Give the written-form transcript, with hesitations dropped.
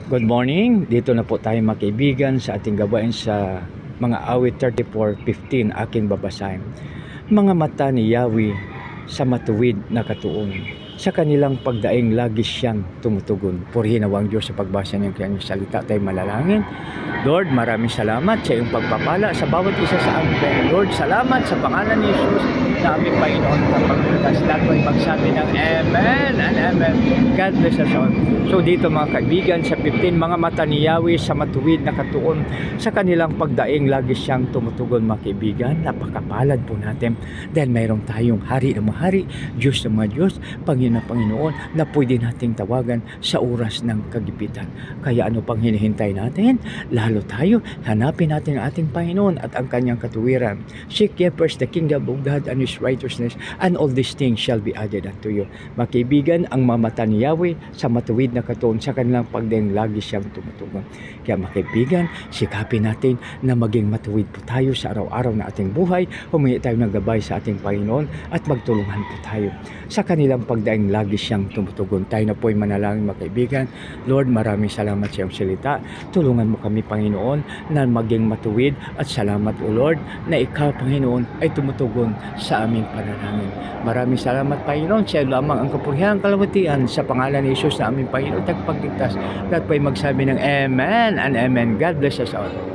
Good morning. Dito na po tayo mga kaibigan sa ating gawain sa mga awit 34:15 aking babasahin. Mga mata ni Yahweh sa matuwid na katuon. Sa kanilang pagdaing lagi siyang tumutugon. Purihin ang Diyos sa pagbasa ng kanyang salita. Tayo malalangin. Lord, maraming salamat sa iyong pagpapala sa bawat isa sa amin. Lord, salamat sa pangalan ni Jesus na aming Panginoon kapag bukas. Lahat ko'y magsabi ng Amen and Amen. God bless us all. So dito mga kaibigan sa 15, mga mata ni Yahweh sa matuwid na katuon. Sa kanilang pagdaing lagi siyang tumutugon mga kaibigan. Napakapalad po natin dahil mayroon tayong hari ng mga hari, Diyos ng mga Diyos, Panginoon na Panginoon na pwede nating tawagan sa oras ng kagipitan. Kaya ano pang hinihintay natin? Lalo tayo, hanapin natin ang ating Panginoon at ang kanyang katuwiran. Seek ye first the kingdom of God and His righteousness, and all these things shall be added unto you. Mga kaibigan, ang mamata ni Yahweh sa matuwid na katuon, sa kanilang pagdaing lagi siyang tumutugon. Kaya mga kaibigan, sikapin natin na maging matuwid po tayo sa araw-araw na ating buhay. Humingi tayo ng gabay sa ating Panginoon at magtulungan po tayo. Sa kanilang pagdaing lagi siyang tumutugon. Tayo na po ay manalangin mga kaibigan. Lord, maraming salamat sa iyong salita. Tulungan mo kami Panginoon na maging matuwid at salamat o Lord na ikaw Panginoon ay tumutugon sa aming panalangin. Maraming salamat Panginoon. Sa iyo lamang ang kapurihan, kalawatian sa pangalan ni Jesus na aming Panginoon tagapagligtas. Lahat po ay magsabi ng Amen and Amen. God bless us all.